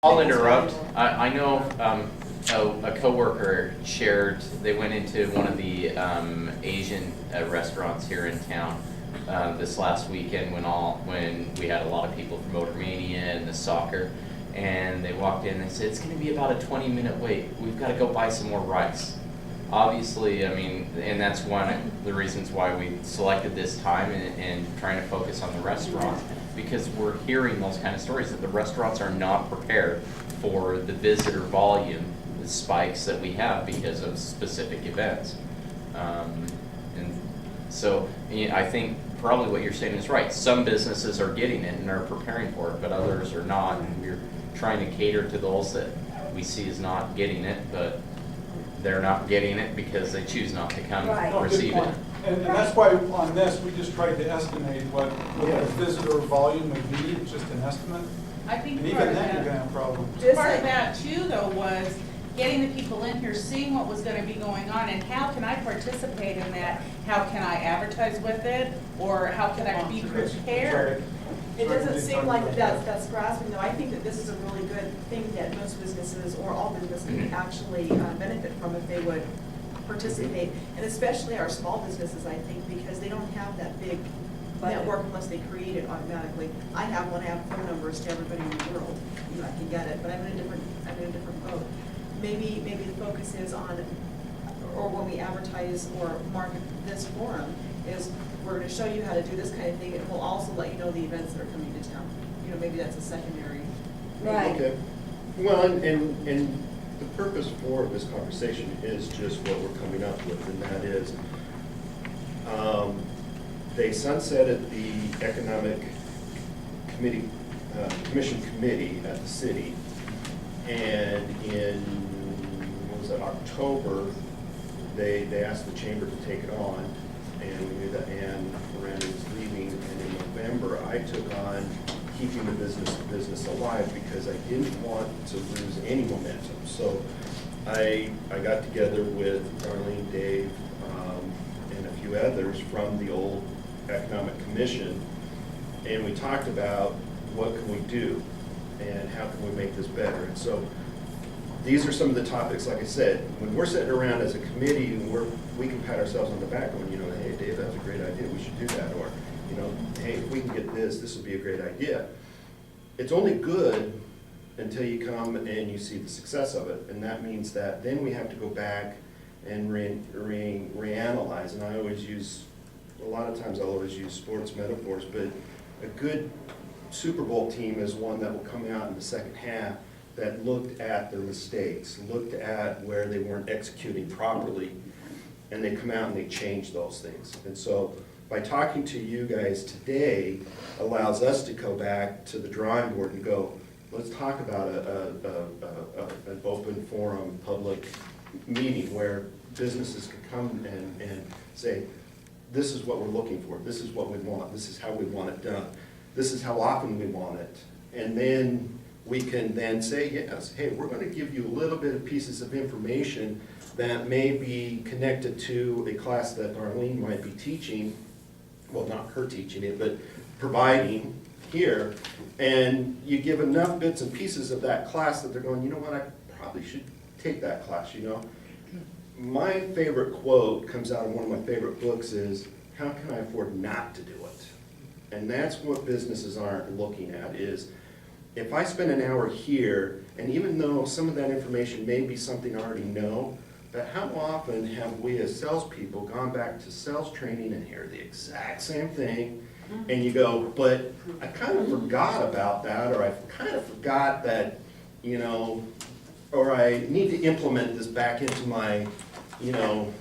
I'll interrupt. I know a coworker shared, they went into one of the Asian restaurants here in town this last weekend when we had a lot of people from Motor Mania and the soccer, and they walked in and they said, it's going to be about a 20-minute wait. We've got to go buy some more rice. Obviously, I mean, and that's one of the reasons why we selected this time and trying to focus on the restaurants, because we're hearing those kind of stories that the restaurants are not prepared for the visitor volume, the spikes that we have because of specific events. And so I think probably what you're saying is right. Some businesses are getting it and are preparing for it, but others are not. And we're trying to cater to those that we see as not getting it, but they're not getting it because they choose not to come receive it. And that's why on this, we just tried to estimate what the visitor volume would be, just an estimate. I think And even then, you're gonna have problems. part of that too, though, was getting the people in here, seeing what was gonna be going on, and how can I participate in that? How can I advertise with it, or how can I be prepared? It doesn't seem like that's grasping, though. I think that this is a really good thing that most businesses, or all businesses, can actually benefit from if they would participate. And especially our small businesses, I think, because they don't have that big network unless they create it automatically. I have one, I have phone numbers to everybody in the world. You know, I can get it, but I'm in a different boat. Maybe the focus is on, or when we advertise or market this forum, is we're going to show you how to do this kind of thing, and we'll also let you know the events that are coming to town. You know, maybe that's a secondary. Right. Okay. Well, and the purpose for this conversation is just what we're coming up with, and that is, they sunsetted the Economic Commission Committee at the city, and in, what was it, October, they asked the chamber to take it on, and we knew that Ann Miranda was leaving, and in November, I took on keeping the business alive because I didn't want to lose any momentum. So I got together with Darlene, Dave, and a few others from the old Economic Commission, and we talked about what can we do and how can we make this better. And so these are some of the topics, like I said, when we're sitting around as a committee, we can pat ourselves on the back going, you know, hey, Dave, that's a great idea, we should do that. Or, you know, hey, if we can get this would be a great idea. It's only good until you come and you see the success of it. And that means that then we have to go back and reanalyze. And I always use, a lot of times I'll always use sports metaphors, but a good Super Bowl team is one that will come out in the second half that looked at their mistakes, looked at where they weren't executing properly, and they come out and they change those things. And so by talking to you guys today allows us to go back to the drawing board and go, let's talk about an open forum, public meeting where businesses can come and say, this is what we're looking for, this is what we want, this is how we want it done, this is how often we want it. And then we can then say, yes, hey, we're going to give you a little bit of pieces of information that may be connected to a class that Darlene might be teaching, well, not her teaching it, but providing here, and you give enough bits and pieces of that class that they're going, you know what, I probably should take that class, you know. My favorite quote comes out of one of my favorite books is, how can I afford not to do it? And that's what businesses aren't looking at is, if I spend an hour here, and even though some of that information may be something I already know, but how often have we as salespeople gone back to sales training and hear the exact same thing, and you go, but I kind of forgot about that, or I kind of forgot that, you know, or I need to implement this back into my, you know,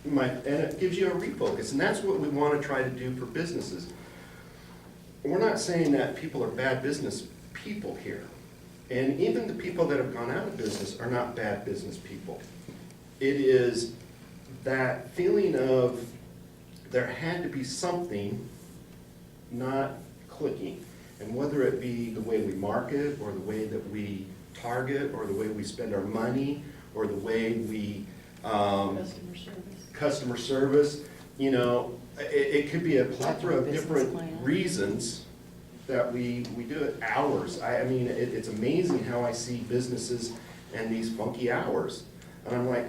and it gives you a refocus, and that's what we want to try to do for businesses. We're not saying that people are bad business people here. And even the people that have gone out of business are not bad business people. It is that feeling of there had to be something not clicking. And whether it be the way we market, or the way that we target, or the way we spend our money, or the way we customer service, you know, it could be a plethora of different reasons that we do it hours. I mean, it's amazing how I see businesses and these funky hours. And I'm like,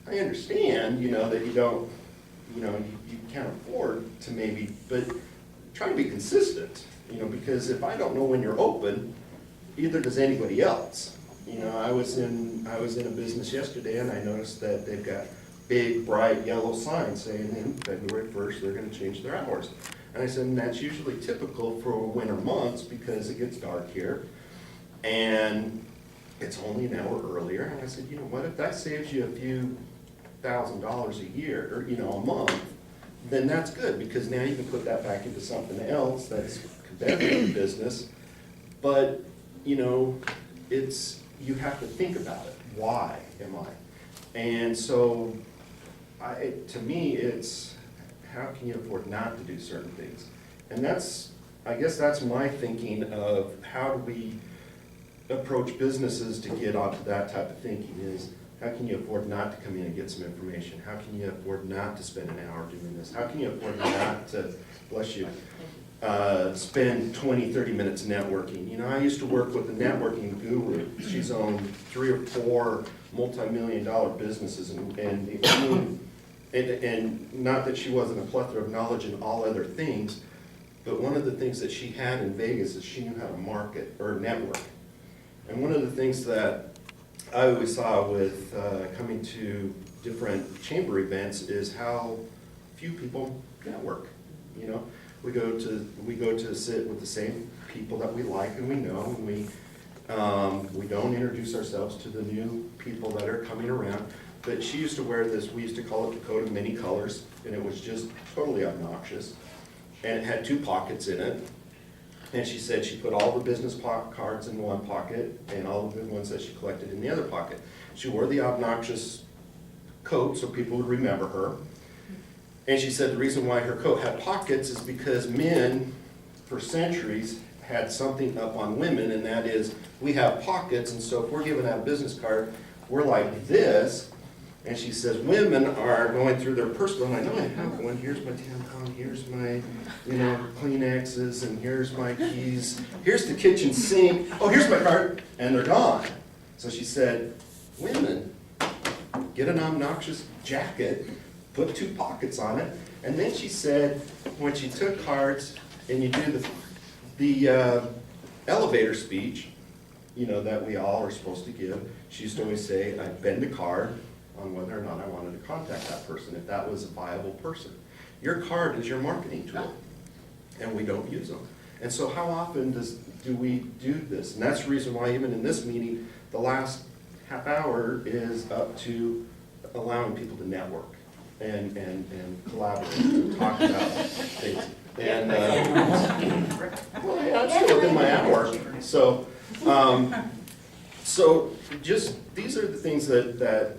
I understand, you know, that you don't, you know, you can't afford to maybe, but try to be consistent, you know, because if I don't know when you're open, either does anybody else. You know, I was in a business yesterday and I noticed that they've got big, bright yellow signs saying in February 1st they're gonna change their hours. And I said, and that's usually typical for winter months because it gets dark here. And it's only an hour earlier. And I said, you know what, if that saves you a few $1,000s a year, or, you know, a month, then that's good, because now you can put that back into something else that's competitive in business. But, you know, you have to think about it. Why am I? And so, to me, it's how can you afford not to do certain things? And I guess that's my thinking of how do we approach businesses to get onto that type of thinking is, how can you afford not to come in and get some information? How can you afford not to spend an hour doing this? How can you afford not to, bless you, spend 20, 30 minutes networking? You know, I used to work with a networking guru. She's owned 3 or 4 multi-million-dollar businesses, and not that she wasn't a plethora of knowledge in all other things, but one of the things that she had in Vegas is she knew how to market or network. And one of the things that I always saw with coming to different chamber events is how few people network. You know, we go to sit with the same people that we like and we know, and we don't introduce ourselves to the new people that are coming around. But she used to wear this, we used to call it the coat of many colors, and it was just totally obnoxious. And it had 2 pockets in it. And she said she put all the business cards in one pocket and all the good ones that she collected in the other pocket. She wore the obnoxious coat so people would remember her. And she said the reason why her coat had pockets is because men, for centuries, had something up on women, and that is, we have pockets, and so if we're giving out a business card, we're like this. And she says, women are going through their personal, and I know I have one, here's my tampon, here's my, you know, Kleenexes, and here's my keys, here's the kitchen sink, oh, here's my card, and they're gone. So she said, women, get an obnoxious jacket, put 2 pockets on it, and then she said, when she took cards, and you do the elevator speech, you know, that we all are supposed to give, she used to always say, I bend a card on whether or not I wanted to contact that person, if that was a viable person. Your card is your marketing tool, and we don't use them. And so how often do we do this? And that's the reason why even in this meeting, the last half hour is up to allowing people to network and collaborate and talk about things. And, well, yeah, it's still within my hour. So, so just, these are the things that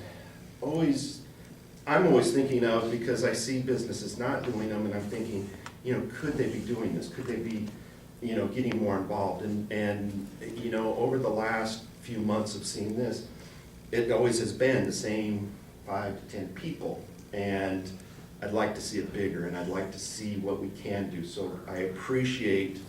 I'm always thinking of, because I see businesses not doing them, and I'm thinking, you know, could they be doing this? Could they be, you know, getting more involved? And you know, over the last few months of seeing this, it always has been the same 5 to 10 people, and I'd like to see it bigger, and I'd like to see what we can do. So I appreciate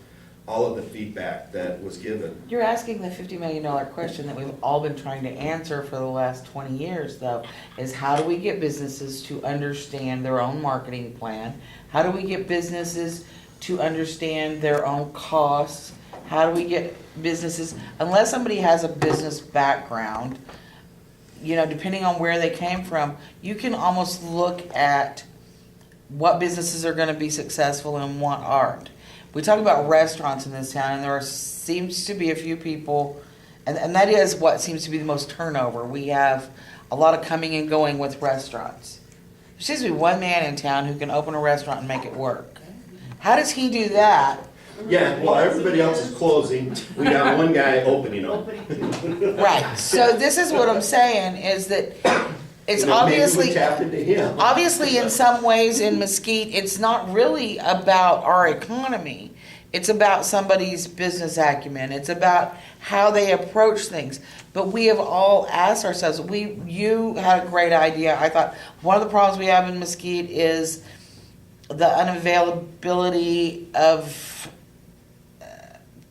all of the feedback that was given. You're asking the $50 million question that we've all been trying to answer for the last 20 years, though, is how do we get businesses to understand their own marketing plan? How do we get businesses to understand their own costs? How do we get businesses, unless somebody has a business background, you know, depending on where they came from, you can almost look at what businesses are going to be successful and what aren't. We talk about restaurants in this town, and seems to be a few people, and that is what seems to be the most turnover. We have a lot of coming and going with restaurants. There seems to be one man in town who can open a restaurant and make it work. How does he do that? Yeah, well, everybody else is closing. We got one guy opening them. Right. So this is what I'm saying, is that it's obviously, maybe we tapped into him. obviously in some ways in Mesquite, it's not really about our economy. It's about somebody's business acumen. It's about how they approach things. But we have all asked ourselves, you had a great idea. I thought one of the problems we have in Mesquite is the unavailability of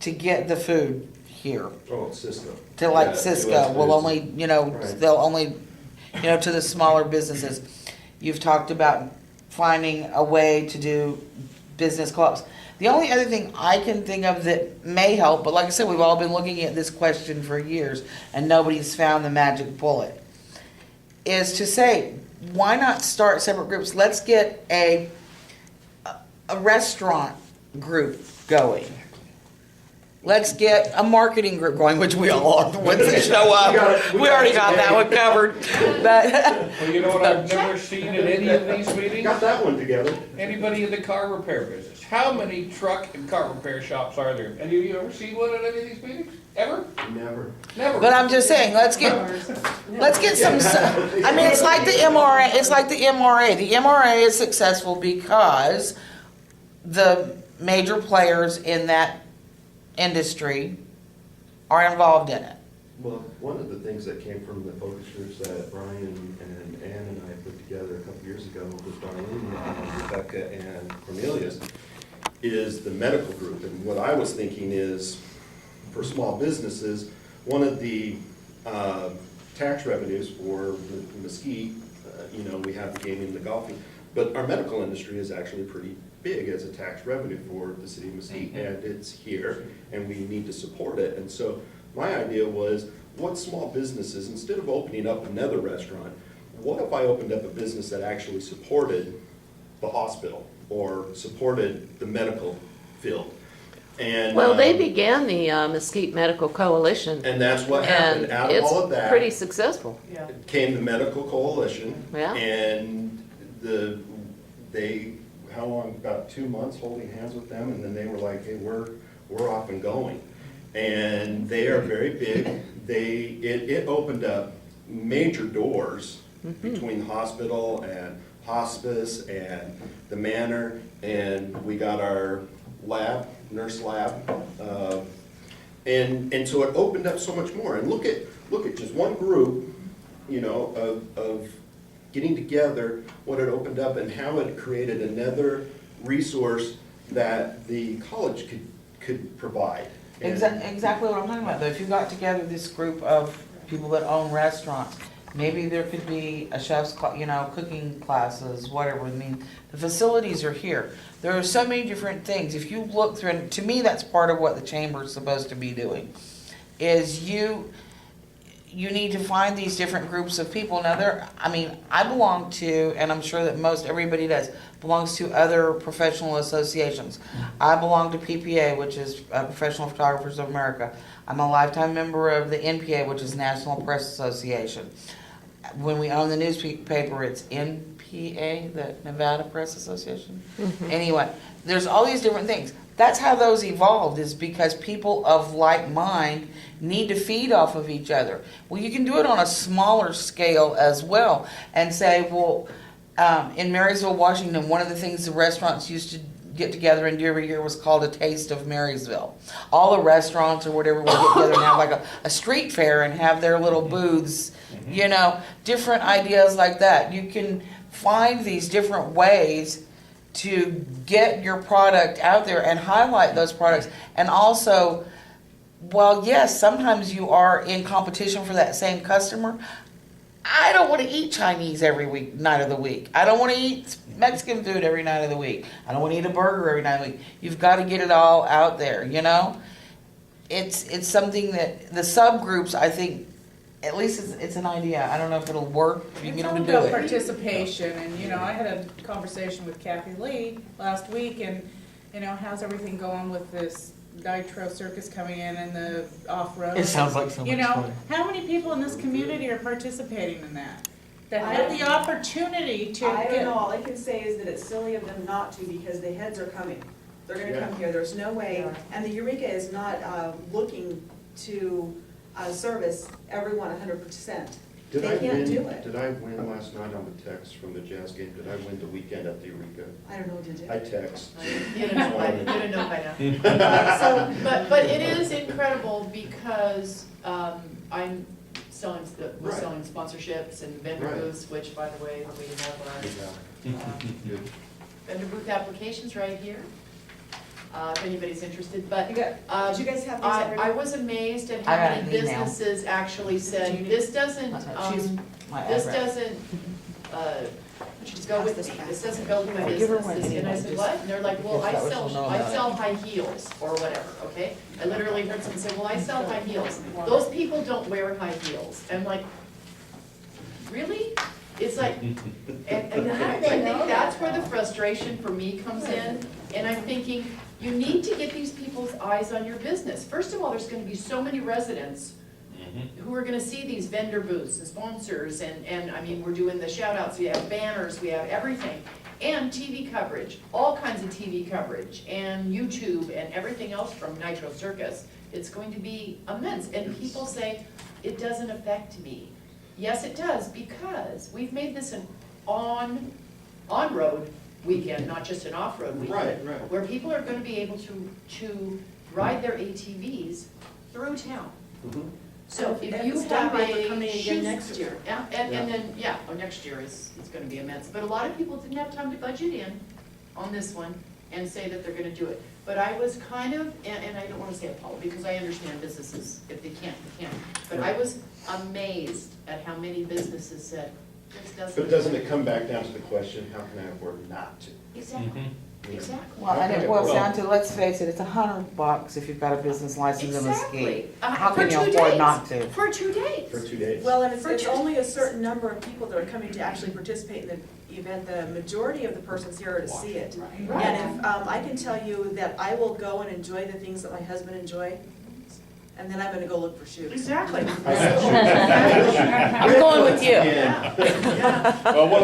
to get the food here. Oh, Cisco. To like Yeah, Cisco, US will Foods. only, Right. they'll only, to the smaller businesses. You've talked about finding a way to do business clubs. The only other thing I can think of that may help, but like I said, we've all been looking at this question for years and nobody's found the magic bullet, is to say, why not start separate groups? Let's get a restaurant group going. Let's get a marketing group going, which we all are the ones that show up. We already got that one covered. But Well, you know what I've never seen at any of these meetings? Got that one together. Anybody in the car repair business. How many truck and car repair shops are there? Any of you ever seen one at any of these meetings? Ever? Never. Never. But I'm just saying, let's get some, I mean, it's like the MRA, The MRA is successful because the major players in that industry are involved in it. Well, one of the things that came from the focus groups that Brian and Ann and I put together a couple years ago with Brian and Rebecca and Cornelius is the medical group. And what I was thinking is, for small businesses, one of the tax revenues for the Mesquite, we have the gaming and the golfing, but our medical industry is actually pretty big as a tax revenue for the city of Mesquite, and it's here, and we need to support it. And so my idea was, what small businesses, instead of opening up another restaurant, what if I opened up a business that actually supported the hospital or supported the medical field? And Well, they began the Mesquite Medical Coalition, and that's what and happened. Out of all of it's that pretty successful. came the medical coalition. Yeah. And they, how long, about 2 months holding hands with them, and then they were like, hey, we're off and going. And they are very big. It opened up major doors between the hospital and hospice and the manor, and we got our lab, nurse lab, and so it opened up so much more. And look at just one group, of getting together, what it opened up and how it created another resource that the college could provide. And- Exactly what I'm talking about, though. If you got together this group of people that own restaurants, maybe there could be a chef's, cooking classes, whatever. I mean, the facilities are here. There are so many different things. If you look through, and to me, that's part of what the chamber is supposed to be doing, is you need to find these different groups of people. Now, I belong to, and I'm sure that everybody does, belongs to other professional associations. I belong to PPA, which is Professional Photographers of America. I'm a lifetime member of the NPA, which is National Press Association. When we own the newspaper, it's NPA, the Nevada Press Association. Anyway, there's all these different things. That's how those evolved, is because people of like mind need to feed off of each other. Well, you can do it on a smaller scale as well and say, well, in Marysville, Washington, one of the things the restaurants used to get together and do every year was called a Taste of Marysville. All the restaurants or whatever will get together and have like a street fair and have their little booths, different ideas like that. You can find these different ways to get your product out there and highlight those products. And also, while yes, sometimes you are in competition for that same customer, I don't want to eat Chinese every night of the week. I don't want to eat Mexican food every night of the week. I don't want to eat a burger every night of the week. You've got to get it all out there, It's something that the subgroups, I think, at least it's an idea. I don't know if it'll work, if you can It's get them all to do about it. participation, and, I had a conversation with Kathy Lee last week, and, how's everything going with this Nitro Circus coming in and the off-road? It sounds like so much fun. How many people in this community are participating in that? That have the opportunity to I don't get. know, all I can say is that it's silly of them not to, because the heads are coming. They're gonna come here, there's no way, and the Eureka is not looking to service everyone 100%. Did They I can't win? do it. Did I win last night on the text from the Jazz game? Did I win the weekend at the Eureka? I don't know what to do. I text. You don't know by now. But it is incredible because I'm selling, we're selling sponsorships and vendor Right. booths, which, by the way, we have our Yeah. Good. vendor booth applications right here. if anybody's interested, but Did you guys have these I already? was amazed at I how got many an email. businesses actually said, this doesn't, She's my this address. doesn't, go with me, this doesn't go with my Give her one business. And I anyway, said, just- what? And they're like, well, I just that way she'll know about it. sell high heels, or whatever, okay? I literally heard someone say, well, I sell high heels. Those people don't wear high heels. I'm like, really? It's like, and I think that's where the frustration for me comes in. And I'm thinking, you need to get these people's eyes on your business. First of all, there's gonna be so many residents who are gonna see these vendor booths and sponsors, and I mean, we're doing the shout outs, we have banners, we have everything. And TV coverage, all kinds of TV coverage, and YouTube, and everything else from Nitro Circus. It's going to be immense, and people say, it doesn't affect me. Yes, it does, because we've made this an on-road weekend, not just an off-road weekend. Right. Where people are gonna be able to ride their ATVs through town. So if If you it's done have right, they're a coming again shoe next store- year. Yeah, and then, next year is gonna be immense, but a lot of people didn't have time to budget in on this one and say that they're gonna do it. But I was kind of, and I don't wanna say appalled, because I understand businesses, if they can't, they can't. But I was amazed at how many businesses said, this doesn't. But doesn't it come back down to the question, how can I afford not to? Exactly, exactly. Well, and it boils down to, let's face it, it's $100 if you've got a business license in Exactly. Mesquite. How For can you 2 afford days. not to? For 2 days. For 2 days? Well, and it's For two- only a certain number of people that are coming to actually participate in the event. The majority of the persons here are to see it. Right. And if, I can tell you that I will go and enjoy the things that my husband enjoy, and then I'm gonna go look for shoes. Exactly. I'm going with you. Yeah. Yeah. Well, what